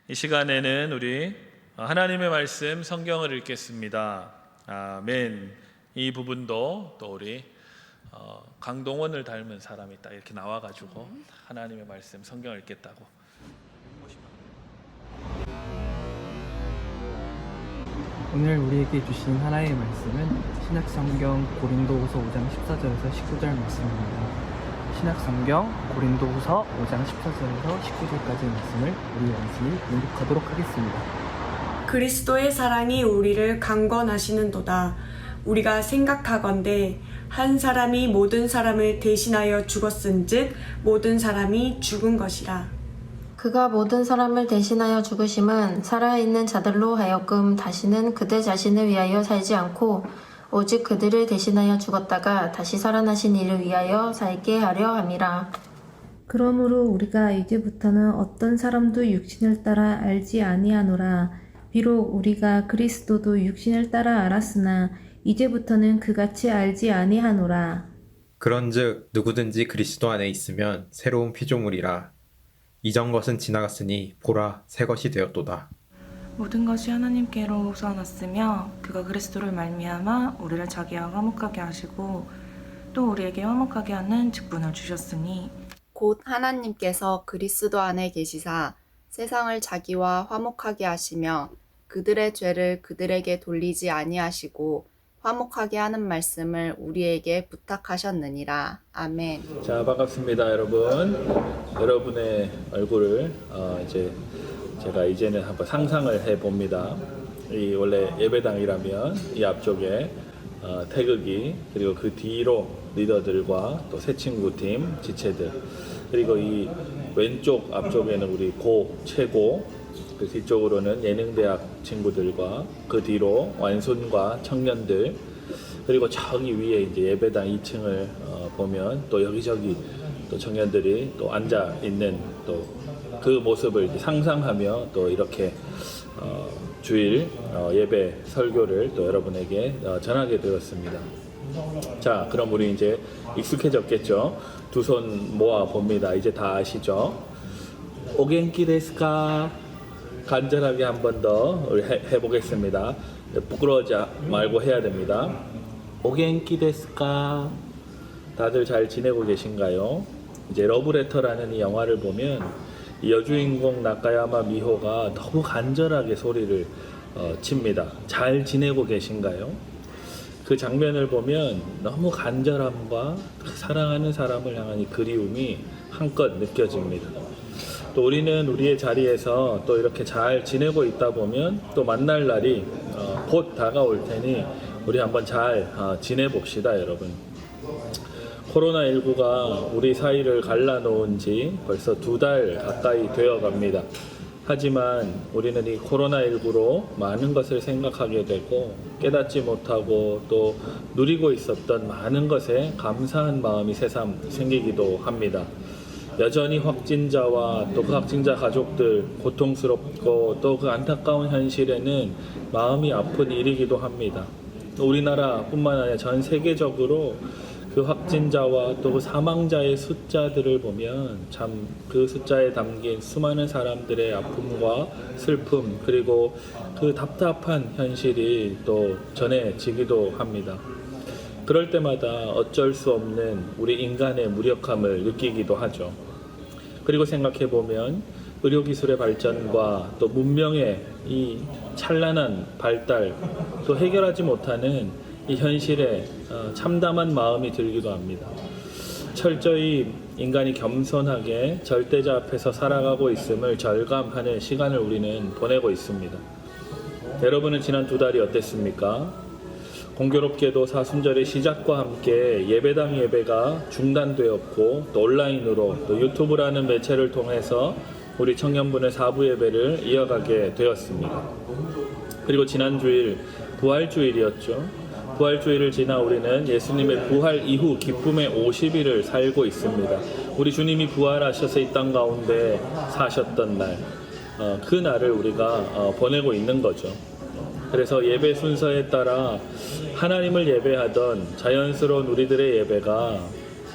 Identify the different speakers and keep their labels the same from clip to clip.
Speaker 1: 이 시간에는 우리 하나님의 말씀 성경을 읽겠습니다. 아멘. 이 부분도 또 우리 강동원을 닮은 사람이 딱 이렇게 나와가지고 하나님의 말씀 성경을 읽겠다고.
Speaker 2: 오늘 우리에게 주신 하나님의 말씀은 신약성경 고린도후서 5장 14절에서 19절 말씀입니다. 신약성경 고린도후서 5장 14절에서 19절까지의 말씀을 우리 원순이 공독하도록 하겠습니다.
Speaker 3: 그리스도의 사랑이 우리를 강권하시는도다. 우리가 생각하건대 한 사람이 모든 사람을 대신하여 죽었은즉 모든 사람이 죽은 것이라.
Speaker 4: 그가 모든 사람을 대신하여 죽으심은 살아있는 자들로 하여금 다시는 그들 자신을 위하여 살지 않고 오직 그들을 대신하여 죽었다가 다시 살아나신 이를 위하여 살게 하려 함이라.
Speaker 5: 그러므로 우리가 이제부터는 어떤 사람도 육신을 따라 알지 아니하노라. 비록 우리가 그리스도도 육신을 따라 알았으나 이제부터는 그같이 알지 아니하노라.
Speaker 6: 그런즉 누구든지 그리스도 안에 있으면 새로운 피조물이라. 이전 것은 지나갔으니 보라 새 것이 되었도다.
Speaker 7: 모든 것이 하나님께로서 났으며 그가 그리스도를 말미암아 우리를 자기와 화목하게 하시고 또 우리에게 화목하게 하는 직분을 주셨으니
Speaker 8: 곧 하나님께서 그리스도 안에 계시사 세상을 자기와 화목하게 하시며 그들의 죄를 그들에게 돌리지 아니하시고 화목하게 하는 말씀을 우리에게 부탁하셨느니라. 아멘.
Speaker 1: 자, 반갑습니다, 여러분. 여러분의 얼굴을 이제 제가 이제는 한번 상상을 해봅니다. 이 원래 예배당이라면 이 앞쪽에 태극이, 그리고 그 뒤로 리더들과 또 새 친구 팀 지체들, 그리고 이 왼쪽 앞쪽에는 우리 최고, 그 뒤쪽으로는 예능대학 친구들과 그 뒤로 완손과 청년들, 그리고 저기 위에 이제 예배당 2층을 보면 또 여기저기 또 청년들이 또 앉아 있는 또 그 모습을 이제 상상하며 또 이렇게 주일 예배 설교를 또 여러분에게 전하게 되었습니다. 자, 그럼 우리 이제 익숙해졌겠죠? 두 손 모아 봅니다. 이제 다 아시죠? 오겐키 데스까? 간절하게 한 번 더 해보겠습니다. 부끄러워하지 말고 해야 됩니다. 오겐키 데스까? 다들 잘 지내고 계신가요? 이제 러브레터라는 이 영화를 보면 이 여주인공 나카야마 미호가 너무 간절하게 소리를 칩니다. 잘 지내고 계신가요? 그 장면을 보면 너무 간절함과 사랑하는 사람을 향한 이 그리움이 한껏 느껴집니다. 또 우리는 우리의 자리에서 또 이렇게 잘 지내고 있다 보면 또 만날 날이 곧 다가올 테니 우리 한번 잘 지내봅시다, 여러분. 코로나19가 우리 사이를 갈라놓은 지 벌써 2달 가까이 되어 갑니다. 하지만 우리는 이 코로나19로 많은 것을 생각하게 되고 깨닫지 못하고 또 누리고 있었던 많은 것에 감사한 마음이 새삼 생기기도 합니다. 여전히 확진자와 또 그 확진자 가족들 고통스럽고 또 그 안타까운 현실에는 마음이 아픈 일이기도 합니다. 우리나라뿐만 아니라 전 세계적으로 그 확진자와 또 그 사망자의 숫자들을 보면 참 그 숫자에 담긴 수많은 사람들의 아픔과 슬픔, 그리고 그 답답한 현실이 또 전해지기도 합니다. 그럴 때마다 어쩔 수 없는 우리 인간의 무력함을 느끼기도 하죠. 그리고 생각해보면 의료기술의 발전과 또 문명의 이 찬란한 발달, 또 해결하지 못하는 이 현실에 참담한 마음이 들기도 합니다. 철저히 인간이 겸손하게 절대자 앞에서 살아가고 있음을 절감하는 시간을 우리는 보내고 있습니다. 여러분은 지난 2달이 어땠습니까? 공교롭게도 사순절의 시작과 함께 예배당 예배가 중단되었고 또 온라인으로 또 유튜브라는 매체를 통해서 우리 청년분의 사부 예배를 이어가게 되었습니다. 그리고 지난 주일 부활주일이었죠. 부활주일을 지나 우리는 예수님의 부활 이후 기쁨의 50일을 살고 있습니다. 우리 주님이 부활하셔서 이 땅 가운데 사셨던 날, 그 날을 우리가 보내고 있는 거죠. 그래서 예배 순서에 따라 하나님을 예배하던 자연스러운 우리들의 예배가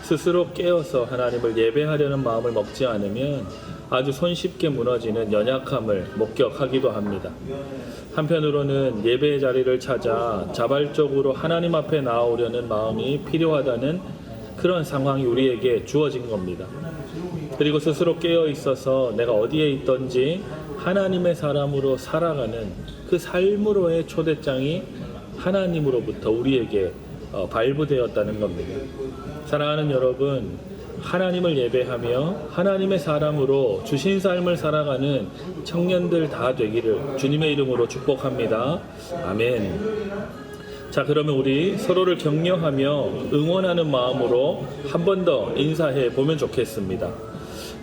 Speaker 1: 스스로 깨어서 하나님을 예배하려는 마음을 먹지 않으면 아주 손쉽게 무너지는 연약함을 목격하기도 합니다. 한편으로는 예배의 자리를 찾아 자발적으로 하나님 앞에 나오려는 마음이 필요하다는 그런 상황이 우리에게 주어진 겁니다. 그리고 스스로 깨어 있어서 내가 어디에 있든지 하나님의 사람으로 살아가는 그 삶으로의 초대장이 하나님으로부터 우리에게 발부되었다는 겁니다. 사랑하는 여러분, 하나님을 예배하며 하나님의 사람으로 주신 삶을 살아가는 청년들 다 되기를 주님의 이름으로 축복합니다. 아멘. 자, 그러면 우리 서로를 격려하며 응원하는 마음으로 한 번 더 인사해 보면 좋겠습니다.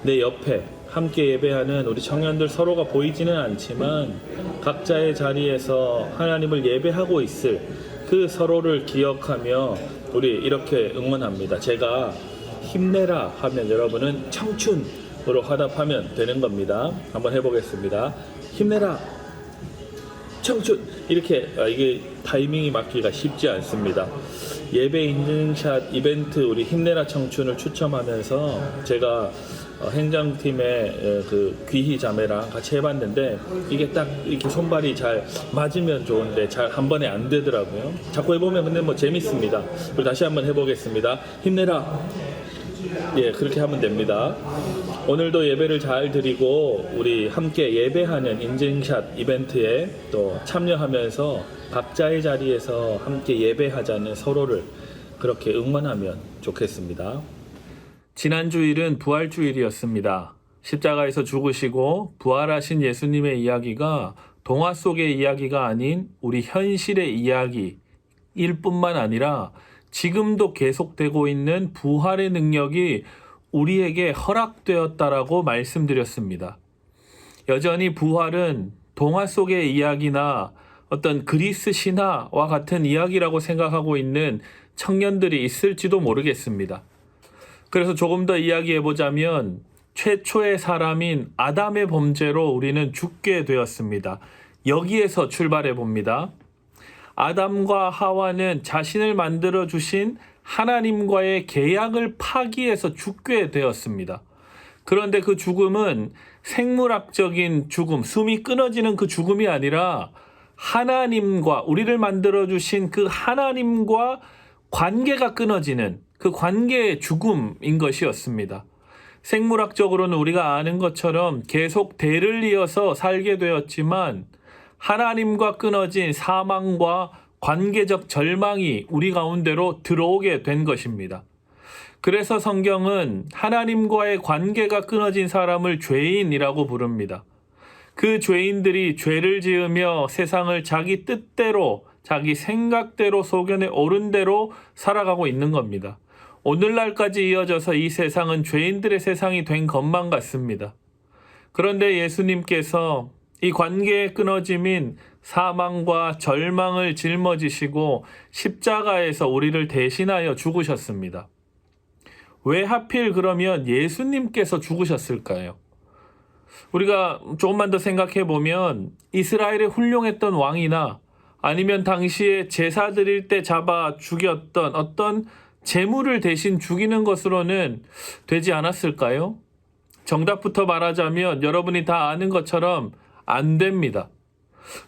Speaker 1: 내 옆에 함께 예배하는 우리 청년들 서로가 보이지는 않지만 각자의 자리에서 하나님을 예배하고 있을 그 서로를 기억하며 우리 이렇게 응원합니다. 제가 힘내라 하면 여러분은 청춘으로 화답하면 되는 겁니다. 한번 해보겠습니다. 힘내라 청춘. 이렇게 이게 타이밍이 맞기가 쉽지 않습니다. 예배 인증샷 이벤트 우리 힘내라 청춘을 추첨하면서 제가 행정팀의 그 귀희 자매랑 같이 해봤는데 이게 딱 이렇게 손발이 잘 맞으면 좋은데 잘 한 번에 안 되더라고요. 자꾸 해보면 근데 뭐 재밌습니다. 그리고 다시 한번 해보겠습니다. 힘내라. 예, 그렇게 하면 됩니다. 오늘도 예배를 잘 드리고 우리 함께 예배하는 인증샷 이벤트에 또 참여하면서 각자의 자리에서 함께 예배하자는 서로를 그렇게 응원하면 좋겠습니다. 지난 주일은 부활주일이었습니다. 십자가에서 죽으시고 부활하신 예수님의 이야기가 동화 속의 이야기가 아닌 우리 현실의 이야기일 뿐만 아니라 지금도 계속되고 있는 부활의 능력이 우리에게 허락되었다라고 말씀드렸습니다. 여전히 부활은 동화 속의 이야기나 어떤 그리스 신화와 같은 이야기라고 생각하고 있는 청년들이 있을지도 모르겠습니다. 그래서 조금 더 이야기해보자면 최초의 사람인 아담의 범죄로 우리는 죽게 되었습니다. 여기에서 출발해봅니다. 아담과 하와는 자신을 만들어주신 하나님과의 계약을 파기해서 죽게 되었습니다. 그런데 그 죽음은 생물학적인 죽음, 숨이 끊어지는 그 죽음이 아니라 하나님과, 우리를 만들어주신 그 하나님과 관계가 끊어지는 그 관계의 죽음인 것이었습니다. 생물학적으로는 우리가 아는 것처럼 계속 대를 이어서 살게 되었지만 하나님과 끊어진 사망과 관계적 절망이 우리 가운데로 들어오게 된 것입니다. 그래서 성경은 하나님과의 관계가 끊어진 사람을 죄인이라고 부릅니다. 그 죄인들이 죄를 지으며 세상을 자기 뜻대로, 자기 생각대로 소견에 오른 대로 살아가고 있는 겁니다. 오늘날까지 이어져서 이 세상은 죄인들의 세상이 된 것만 같습니다. 그런데 예수님께서 이 관계의 끊어짐인 사망과 절망을 짊어지시고 십자가에서 우리를 대신하여 죽으셨습니다. 왜 하필 그러면 예수님께서 죽으셨을까요? 우리가 조금만 더 생각해 보면 이스라엘의 훌륭했던 왕이나 아니면 당시에 제사 드릴 때 잡아 죽였던 어떤 제물을 대신 죽이는 것으로는 되지 않았을까요? 정답부터 말하자면 여러분이 다 아는 것처럼 안 됩니다.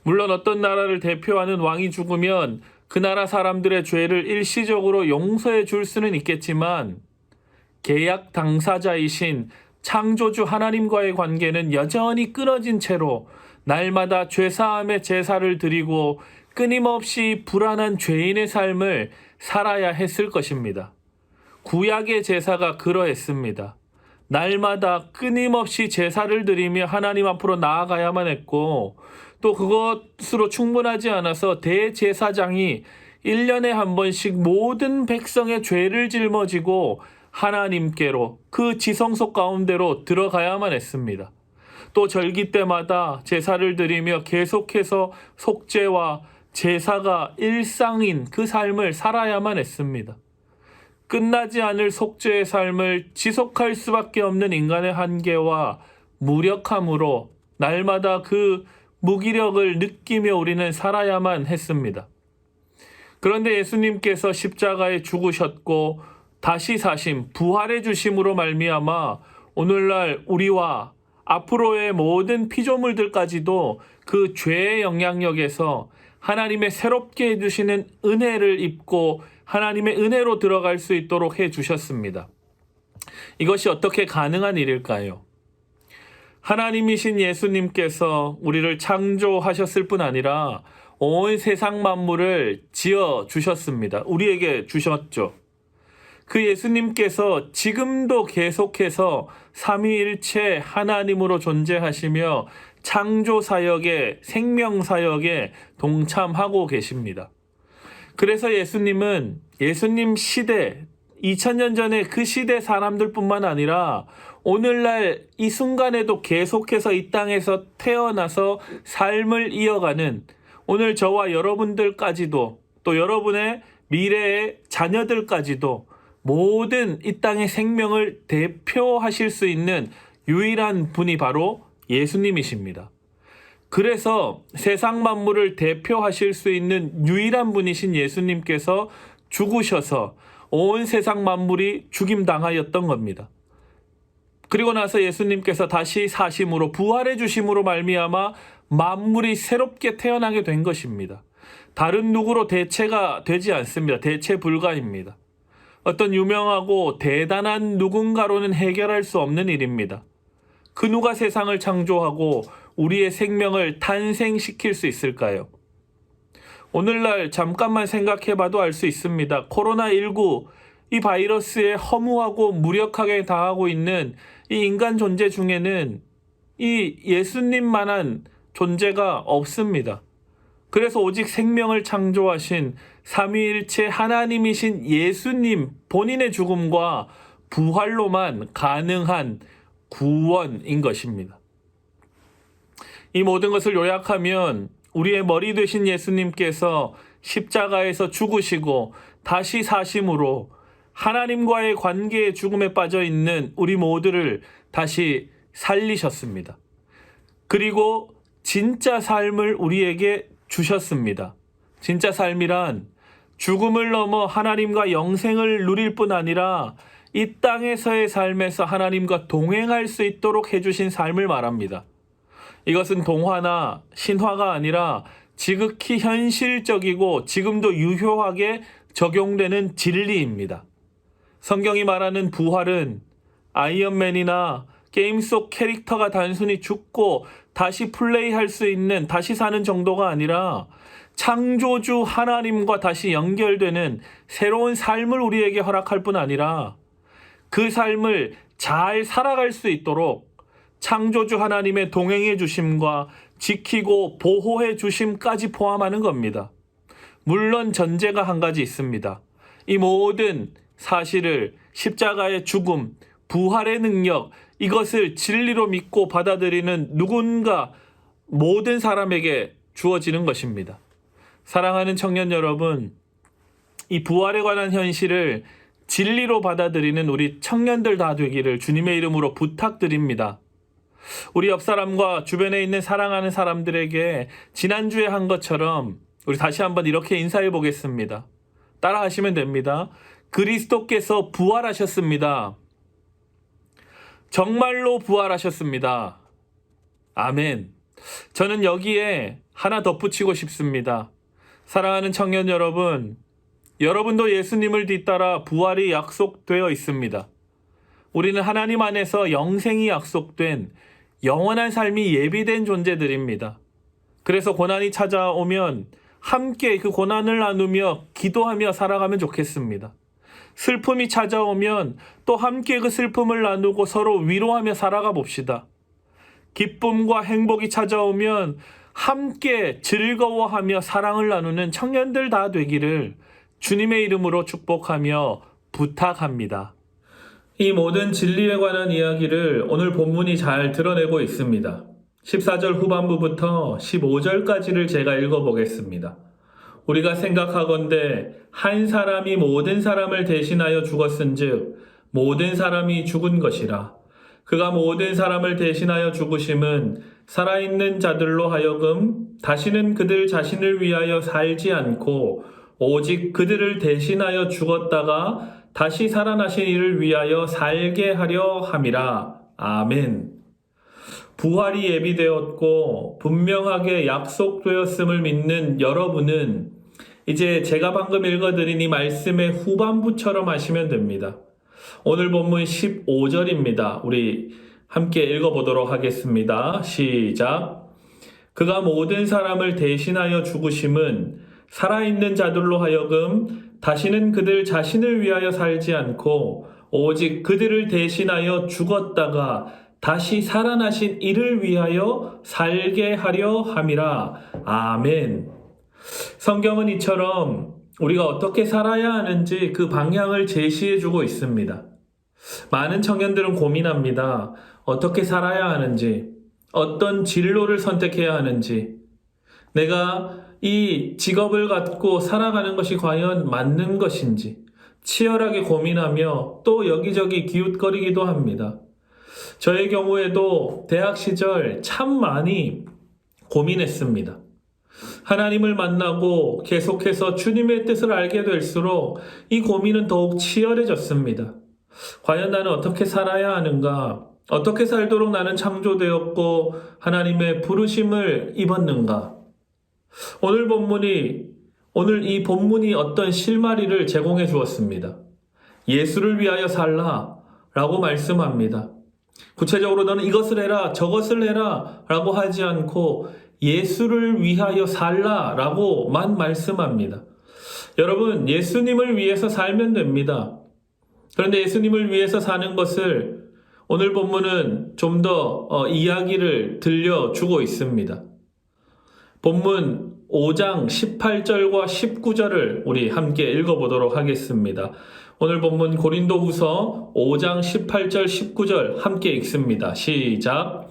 Speaker 1: 물론 어떤 나라를 대표하는 왕이 죽으면 그 나라 사람들의 죄를 일시적으로 용서해 줄 수는 있겠지만 계약 당사자이신 창조주 하나님과의 관계는 여전히 끊어진 채로 날마다 죄사함의 제사를 드리고 끊임없이 불안한 죄인의 삶을 살아야 했을 것입니다. 구약의 제사가 그러했습니다. 날마다 끊임없이 제사를 드리며 하나님 앞으로 나아가야만 했고 또 그것으로 충분하지 않아서 대제사장이 1년에 한 번씩 모든 백성의 죄를 짊어지고 하나님께로 그 지성소 가운데로 들어가야만 했습니다. 또 절기 때마다 제사를 드리며 계속해서 속죄와 제사가 일상인 그 삶을 살아야만 했습니다. 끝나지 않을 속죄의 삶을 지속할 수밖에 없는 인간의 한계와 무력함으로 날마다 그 무기력을 느끼며 우리는 살아야만 했습니다. 그런데 예수님께서 십자가에 죽으셨고 다시 사심, 부활해 주심으로 말미암아 오늘날 우리와 앞으로의 모든 피조물들까지도 그 죄의 영향력에서 하나님의 새롭게 해주시는 은혜를 입고 하나님의 은혜로 들어갈 수 있도록 해주셨습니다. 이것이 어떻게 가능한 일일까요? 하나님이신 예수님께서 우리를 창조하셨을 뿐 아니라 온 세상 만물을 지어 주셨습니다. 우리에게 주셨죠. 그 예수님께서 지금도 계속해서 삼위일체 하나님으로 존재하시며 창조사역에 생명사역에 동참하고 계십니다. 그래서 예수님은 예수님 시대 2000년 전에 그 시대 사람들뿐만 아니라 오늘날 이 순간에도 계속해서 이 땅에서 태어나서 삶을 이어가는 오늘 저와 여러분들까지도 또 여러분의 미래의 자녀들까지도 모든 이 땅의 생명을 대표하실 수 있는 유일한 분이 바로 예수님이십니다. 그래서 세상 만물을 대표하실 수 있는 유일한 분이신 예수님께서 죽으셔서 온 세상 만물이 죽임당하였던 겁니다. 그리고 나서 예수님께서 다시 사심으로 부활해 주심으로 말미암아 만물이 새롭게 태어나게 된 것입니다. 다른 누구로 대체가 되지 않습니다. 대체 불가입니다. 어떤 유명하고 대단한 누군가로는 해결할 수 없는 일입니다. 그 누가 세상을 창조하고 우리의 생명을 탄생시킬 수 있을까요? 오늘날 잠깐만 생각해봐도 알 수 있습니다. 코로나19 이 바이러스에 허무하고 무력하게 당하고 있는 이 인간 존재 중에는 이 예수님만한 존재가 없습니다. 그래서 오직 생명을 창조하신 삼위일체 하나님이신 예수님 본인의 죽음과 부활로만 가능한 구원인 것입니다. 이 모든 것을 요약하면 우리의 머리 되신 예수님께서 십자가에서 죽으시고 다시 사심으로 하나님과의 관계의 죽음에 빠져 있는 우리 모두를 다시 살리셨습니다. 그리고 진짜 삶을 우리에게 주셨습니다. 진짜 삶이란 죽음을 넘어 하나님과 영생을 누릴 뿐 아니라 이 땅에서의 삶에서 하나님과 동행할 수 있도록 해주신 삶을 말합니다. 이것은 동화나 신화가 아니라 지극히 현실적이고 지금도 유효하게 적용되는 진리입니다. 성경이 말하는 부활은 아이언맨이나 게임 속 캐릭터가 단순히 죽고 다시 플레이할 수 있는 다시 사는 정도가 아니라 창조주 하나님과 다시 연결되는 새로운 삶을 우리에게 허락할 뿐 아니라 그 삶을 잘 살아갈 수 있도록 창조주 하나님의 동행해 주심과 지키고 보호해 주심까지 포함하는 겁니다. 물론 전제가 한 가지 있습니다. 이 모든 사실을 십자가의 죽음, 부활의 능력, 이것을 진리로 믿고 받아들이는 누군가 모든 사람에게 주어지는 것입니다. 사랑하는 청년 여러분, 이 부활에 관한 현실을 진리로 받아들이는 우리 청년들 다 되기를 주님의 이름으로 부탁드립니다. 우리 옆 사람과 주변에 있는 사랑하는 사람들에게 지난주에 한 것처럼 우리 다시 한번 이렇게 인사해 보겠습니다. 따라 하시면 됩니다. 그리스도께서 부활하셨습니다. 정말로 부활하셨습니다. 아멘. 저는 여기에 하나 덧붙이고 싶습니다. 사랑하는 청년 여러분, 여러분도 예수님을 뒤따라 부활이 약속되어 있습니다. 우리는 하나님 안에서 영생이 약속된 영원한 삶이 예비된 존재들입니다. 그래서 고난이 찾아오면 함께 그 고난을 나누며 기도하며 살아가면 좋겠습니다. 슬픔이 찾아오면 또 함께 그 슬픔을 나누고 서로 위로하며 살아가 봅시다. 기쁨과 행복이 찾아오면 함께 즐거워하며 사랑을 나누는 청년들 다 되기를 주님의 이름으로 축복하며 부탁합니다. 이 모든 진리에 관한 이야기를 오늘 본문이 잘 드러내고 있습니다. 14절 후반부부터 15절까지를 제가 읽어보겠습니다. 우리가 생각하건대 한 사람이 모든 사람을 대신하여 죽었은즉 모든 사람이 죽은 것이라. 그가 모든 사람을 대신하여 죽으심은 살아있는 자들로 하여금 다시는 그들 자신을 위하여 살지 않고 오직 그들을 대신하여 죽었다가 다시 살아나신 이를 위하여 살게 하려 함이라. 아멘. 부활이 예비되었고 분명하게 약속되었음을 믿는 여러분은 이제 제가 방금 읽어드린 이 말씀의 후반부처럼 하시면 됩니다. 오늘 본문 15절입니다. 우리 함께 읽어보도록 하겠습니다. 시작. 그가 모든 사람을 대신하여 죽으심은 살아있는 자들로 하여금 다시는 그들 자신을 위하여 살지 않고 오직 그들을 대신하여 죽었다가 다시 살아나신 이를 위하여 살게 하려 함이라. 아멘. 성경은 이처럼 우리가 어떻게 살아야 하는지 그 방향을 제시해 주고 있습니다. 많은 청년들은 고민합니다. 어떻게 살아야 하는지, 어떤 진로를 선택해야 하는지, 내가 이 직업을 갖고 살아가는 것이 과연 맞는 것인지 치열하게 고민하며 또 여기저기 기웃거리기도 합니다. 저의 경우에도 대학 시절 참 많이 고민했습니다. 하나님을 만나고 계속해서 주님의 뜻을 알게 될수록 이 고민은 더욱 치열해졌습니다. 과연 나는 어떻게 살아야 하는가? 어떻게 살도록 나는 창조되었고 하나님의 부르심을 입었는가? 오늘 이 본문이 어떤 실마리를 제공해 주었습니다. 예수를 위하여 살라 라고 말씀합니다. 구체적으로 너는 이것을 해라, 저것을 해라 라고 하지 않고 예수를 위하여 살라 라고만 말씀합니다. 여러분, 예수님을 위해서 살면 됩니다. 그런데 예수님을 위해서 사는 것을 오늘 본문은 좀 더 이야기를 들려주고 있습니다. 본문 5장 18절과 19절을 우리 함께 읽어보도록 하겠습니다. 오늘 본문 고린도후서 5장 18절 19절 함께 읽습니다. 시작.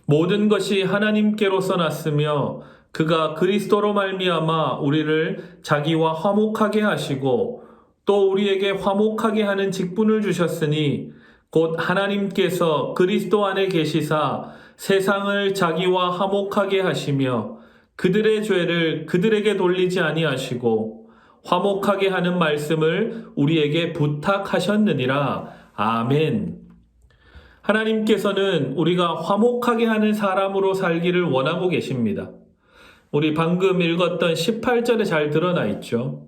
Speaker 1: 모든 것이 하나님께로서 났으며 그가 그리스도로 말미암아 우리를 자기와 화목하게 하시고 또 우리에게 화목하게 하는 직분을 주셨으니 곧 하나님께서 그리스도 안에 계시사 세상을 자기와 화목하게 하시며 그들의 죄를 그들에게 돌리지 아니하시고 화목하게 하는 말씀을 우리에게 부탁하셨느니라. 아멘. 하나님께서는 우리가 화목하게 하는 사람으로 살기를 원하고 계십니다. 우리 방금 읽었던 18절에 잘 드러나 있죠.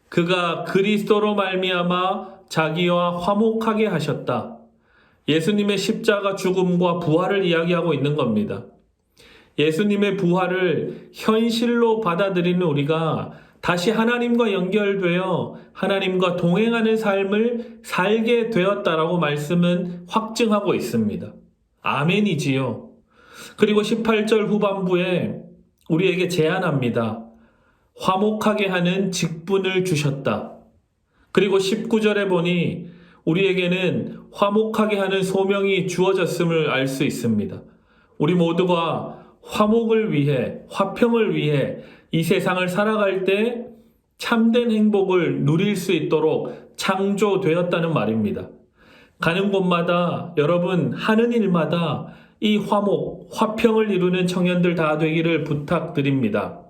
Speaker 1: 그가 그리스도로 말미암아 자기와 화목하게 하셨다. 예수님의 십자가 죽음과 부활을 이야기하고 있는 겁니다. 예수님의 부활을 현실로 받아들이는 우리가 다시 하나님과 연결되어 하나님과 동행하는 삶을 살게 되었다라고 말씀은 확증하고 있습니다. 아멘이지요. 그리고 18절 후반부에 우리에게 제안합니다. 화목하게 하는 직분을 주셨다. 그리고 19절에 보니 우리에게는 화목하게 하는 소명이 주어졌음을 알 수 있습니다. 우리 모두가 화목을 위해, 화평을 위해 이 세상을 살아갈 때 참된 행복을 누릴 수 있도록 창조되었다는 말입니다. 가는 곳마다 여러분 하는 일마다 이 화목, 화평을 이루는 청년들 다 되기를 부탁드립니다.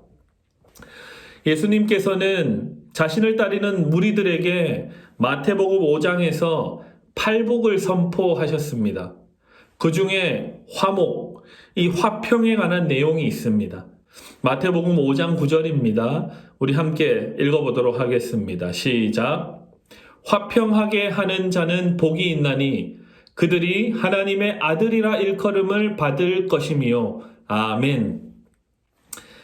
Speaker 1: 예수님께서는 자신을 따르는 무리들에게 마태복음 5장에서 팔복을 선포하셨습니다. 그 중에 화목, 이 화평에 관한 내용이 있습니다. 마태복음 5장 9절입니다. 우리 함께 읽어보도록 하겠습니다. 시작. 화평하게 하는 자는 복이 있나니 그들이 하나님의 아들이라 일컬음을 받을 것이며 아멘.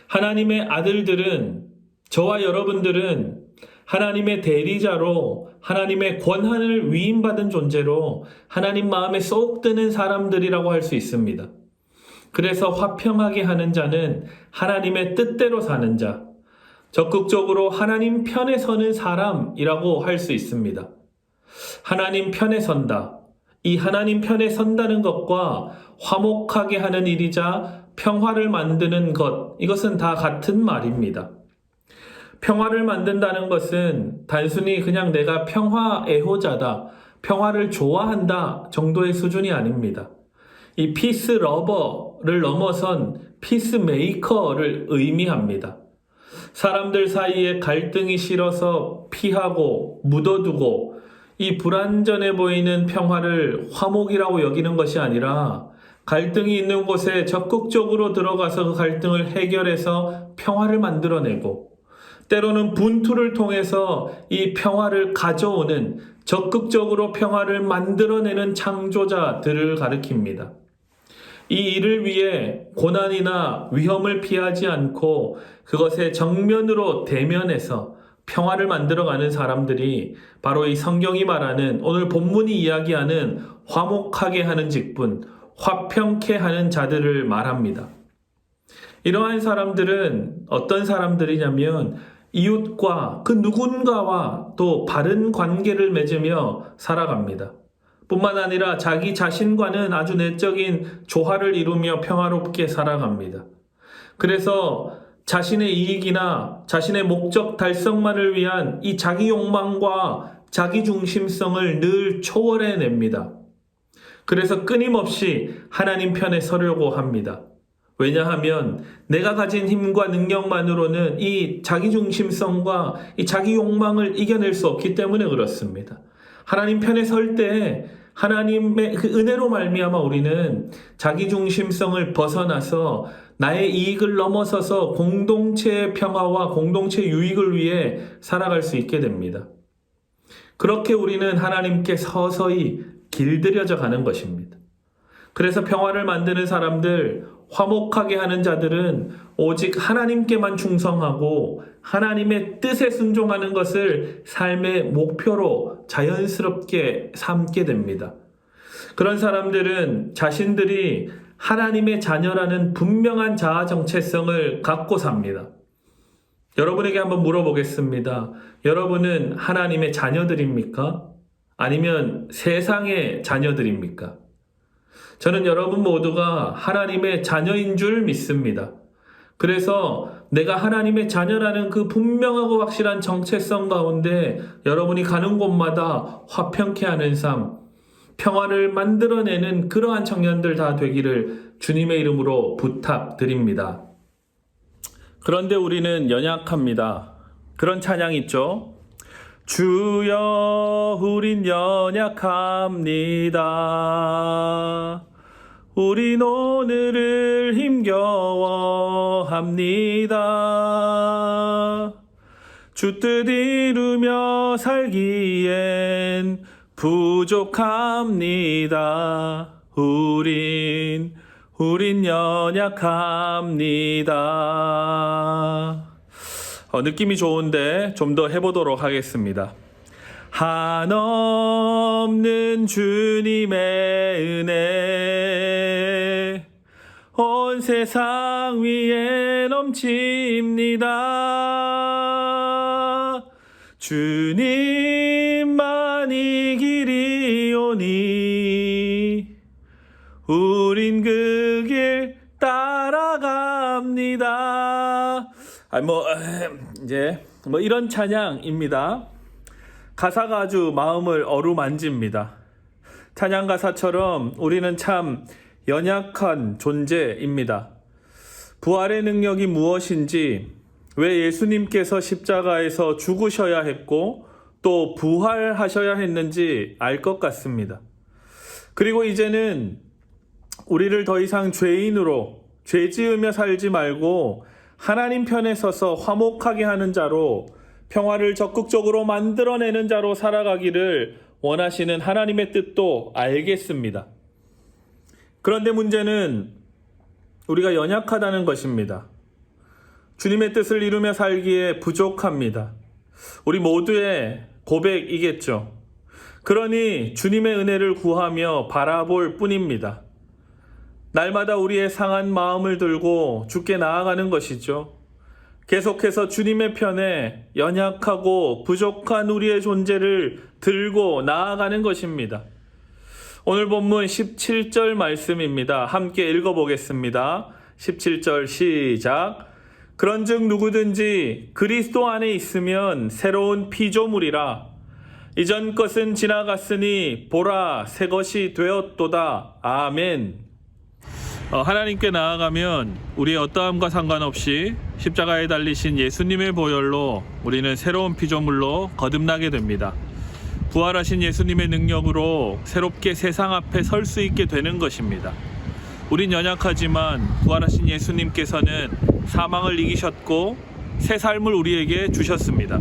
Speaker 1: 하나님의 아들들은, 저와 여러분들은 하나님의 대리자로 하나님의 권한을 위임받은 존재로 하나님 마음에 쏙 드는 사람들이라고 할 수 있습니다. 그래서 화평하게 하는 자는 하나님의 뜻대로 사는 자, 적극적으로 하나님 편에 서는 사람이라고 할 수 있습니다. 하나님 편에 선다. 이 하나님 편에 선다는 것과 화목하게 하는 일이자 평화를 만드는 것, 이것은 다 같은 말입니다. 평화를 만든다는 것은 단순히 그냥 내가 평화 애호자다, 평화를 좋아한다 정도의 수준이 아닙니다. 이 피스 러버를 넘어선 피스 메이커를 의미합니다. 사람들 사이에 갈등이 싫어서 피하고 묻어두고 이 불완전해 보이는 평화를 화목이라고 여기는 것이 아니라 갈등이 있는 곳에 적극적으로 들어가서 그 갈등을 해결해서 평화를 만들어내고, 때로는 분투를 통해서 이 평화를 가져오는, 적극적으로 평화를 만들어내는 창조자들을 가리킵니다. 이 일을 위해 고난이나 위험을 피하지 않고 그것에 정면으로 대면해서 평화를 만들어가는 사람들이 바로 이 성경이 말하는, 오늘 본문이 이야기하는 화목하게 하는 직분, 화평케 하는 자들을 말합니다. 이러한 사람들은 어떤 사람들이냐면 이웃과 그 누군가와 또 바른 관계를 맺으며 살아갑니다. 뿐만 아니라 자기 자신과는 아주 내적인 조화를 이루며 평화롭게 살아갑니다. 그래서 자신의 이익이나 자신의 목적 달성만을 위한 이 자기 욕망과 자기 중심성을 늘 초월해냅니다. 그래서 끊임없이 하나님 편에 서려고 합니다. 왜냐하면 내가 가진 힘과 능력만으로는 이 자기 중심성과 이 자기 욕망을 이겨낼 수 없기 때문에 그렇습니다. 하나님 편에 설 때 하나님의 그 은혜로 말미암아 우리는 자기 중심성을 벗어나서 나의 이익을 넘어서서 공동체의 평화와 공동체 유익을 위해 살아갈 수 있게 됩니다. 그렇게 우리는 하나님께 서서히 길들여져 가는 것입니다. 그래서 평화를 만드는 사람들, 화목하게 하는 자들은 오직 하나님께만 충성하고 하나님의 뜻에 순종하는 것을 삶의 목표로 자연스럽게 삼게 됩니다. 그런 사람들은 자신들이 하나님의 자녀라는 분명한 자아 정체성을 갖고 삽니다. 여러분에게 한번 물어보겠습니다. 여러분은 하나님의 자녀들입니까? 아니면 세상의 자녀들입니까? 저는 여러분 모두가 하나님의 자녀인 줄 믿습니다. 그래서 내가 하나님의 자녀라는 그 분명하고 확실한 정체성 가운데 여러분이 가는 곳마다 화평케 하는 삶, 평화를 만들어내는 그러한 청년들 다 되기를 주님의 이름으로 부탁드립니다. 그런데 우리는 연약합니다. 그런 찬양 있죠? 주여 우린 연약합니다. 우린 오늘을 힘겨워합니다. 주 뜻 이루며 살기엔 부족합니다. 우린 연약합니다. 느낌이 좋은데 좀 더 해보도록 하겠습니다. 한없는 주님의 은혜 온 세상 위에 넘칩니다. 주님만이 길이오니 우린 그 길 따라갑니다. 이런 찬양입니다. 가사가 아주 마음을 어루만집니다. 찬양 가사처럼 우리는 참 연약한 존재입니다. 부활의 능력이 무엇인지, 왜 예수님께서 십자가에서 죽으셔야 했고 또 부활하셔야 했는지 알 것 같습니다. 그리고 이제는 우리를 더 이상 죄인으로 죄 지으며 살지 말고 하나님 편에 서서 화목하게 하는 자로, 평화를 적극적으로 만들어내는 자로 살아가기를 원하시는 하나님의 뜻도 알겠습니다. 그런데 문제는 우리가 연약하다는 것입니다. 주님의 뜻을 이루며 살기에 부족합니다. 우리 모두의 고백이겠죠. 그러니 주님의 은혜를 구하며 바라볼 뿐입니다. 날마다 우리의 상한 마음을 들고 주께 나아가는 것이죠. 계속해서 주님의 편에 연약하고 부족한 우리의 존재를 들고 나아가는 것입니다. 오늘 본문 17절 말씀입니다. 함께 읽어보겠습니다. 17절 시작. 그런즉 누구든지 그리스도 안에 있으면 새로운 피조물이라. 이전 것은 지나갔으니 보라 새 것이 되었도다. 아멘. 하나님께 나아가면 우리의 어떠함과 상관없이 십자가에 달리신 예수님의 보혈로 우리는 새로운 피조물로 거듭나게 됩니다. 부활하신 예수님의 능력으로 새롭게 세상 앞에 설 수 있게 되는 것입니다. 우린 연약하지만 부활하신 예수님께서는 사망을 이기셨고 새 삶을 우리에게 주셨습니다.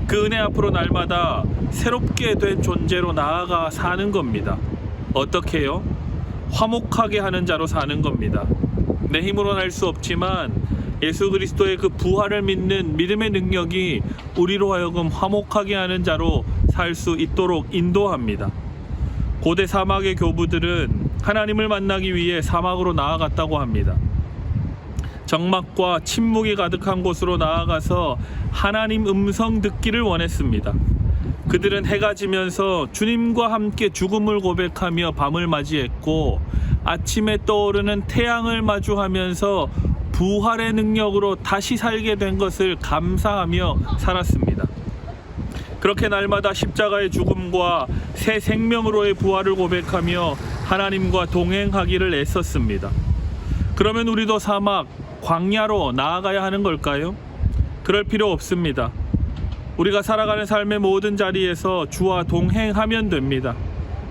Speaker 1: 그 은혜 앞으로 날마다 새롭게 된 존재로 나아가 사는 겁니다. 어떻게요? 화목하게 하는 자로 사는 겁니다. 내 힘으로는 할 수 없지만 예수 그리스도의 그 부활을 믿는 믿음의 능력이 우리로 하여금 화목하게 하는 자로 살 수 있도록 인도합니다. 고대 사막의 교부들은 하나님을 만나기 위해 사막으로 나아갔다고 합니다. 적막과 침묵이 가득한 곳으로 나아가서 하나님 음성 듣기를 원했습니다. 그들은 해가 지면서 주님과 함께 죽음을 고백하며 밤을 맞이했고 아침에 떠오르는 태양을 마주하면서 부활의 능력으로 다시 살게 된 것을 감사하며 살았습니다. 그렇게 날마다 십자가의 죽음과 새 생명으로의 부활을 고백하며 하나님과 동행하기를 애썼습니다. 그러면 우리도 사막, 광야로 나아가야 하는 걸까요? 그럴 필요 없습니다. 우리가 살아가는 삶의 모든 자리에서 주와 동행하면 됩니다.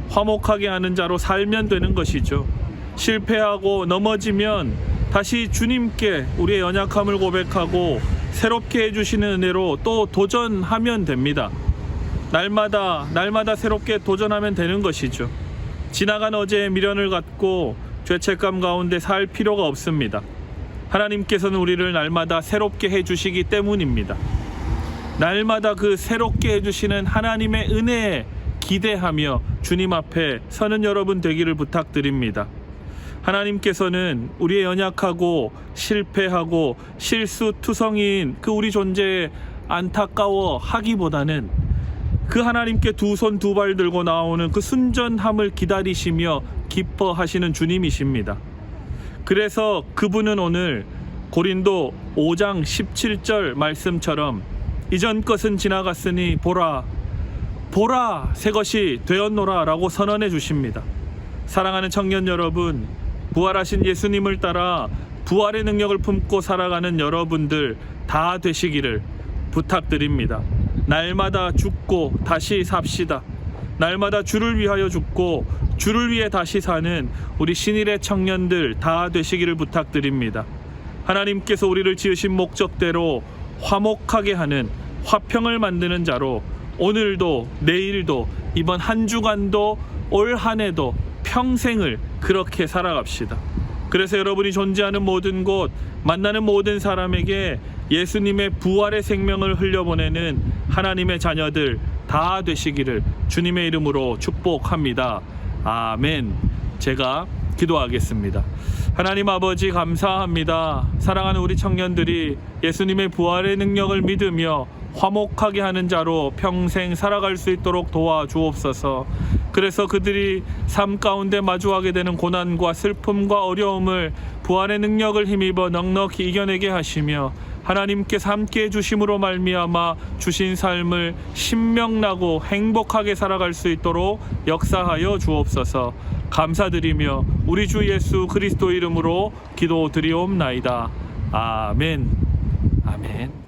Speaker 1: 화목하게 하는 자로 살면 되는 것이죠. 실패하고 넘어지면 다시 주님께 우리의 연약함을 고백하고 새롭게 해주시는 은혜로 또 도전하면 됩니다. 날마다 새롭게 도전하면 되는 것이죠. 지나간 어제의 미련을 갖고 죄책감 가운데 살 필요가 없습니다. 하나님께서는 우리를 날마다 새롭게 해주시기 때문입니다. 날마다 그 새롭게 해주시는 하나님의 은혜에 기대하며 주님 앞에 서는 여러분 되기를 부탁드립니다. 하나님께서는 우리의 연약하고 실패하고 실수투성이인 그 우리 존재에 안타까워 하기보다는 그 하나님께 두 손 두 발 들고 나오는 그 순전함을 기다리시며 기뻐하시는 주님이십니다. 그래서 그분은 오늘 고린도 5장 17절 말씀처럼 이전 것은 지나갔으니 보라 새 것이 되었노라 라고 선언해 주십니다. 사랑하는 청년 여러분, 부활하신 예수님을 따라 부활의 능력을 품고 살아가는 여러분들 다 되시기를 부탁드립니다. 날마다 죽고 다시 삽시다. 날마다 주를 위하여 죽고 주를 위해 다시 사는 우리 신일의 청년들 다 되시기를 부탁드립니다. 하나님께서 우리를 지으신 목적대로 화목하게 하는 화평을 만드는 자로 오늘도 내일도 이번 한 주간도 올 한 해도 평생을 그렇게 살아갑시다. 그래서 여러분이 존재하는 모든 곳, 만나는 모든 사람에게 예수님의 부활의 생명을 흘려보내는 하나님의 자녀들 다 되시기를 주님의 이름으로 축복합니다. 아멘. 제가 기도하겠습니다. 하나님 아버지 감사합니다. 사랑하는 우리 청년들이 예수님의 부활의 능력을 믿으며 화목하게 하는 자로 평생 살아갈 수 있도록 도와주옵소서. 그래서 그들이 삶 가운데 마주하게 되는 고난과 슬픔과 어려움을 부활의 능력을 힘입어 넉넉히 이겨내게 하시며 하나님께서 함께 해주심으로 말미암아 주신 삶을 신명나고 행복하게 살아갈 수 있도록 역사하여 주옵소서. 감사드리며 우리 주 예수 그리스도 이름으로 기도드리옵나이다. 아멘. 아멘.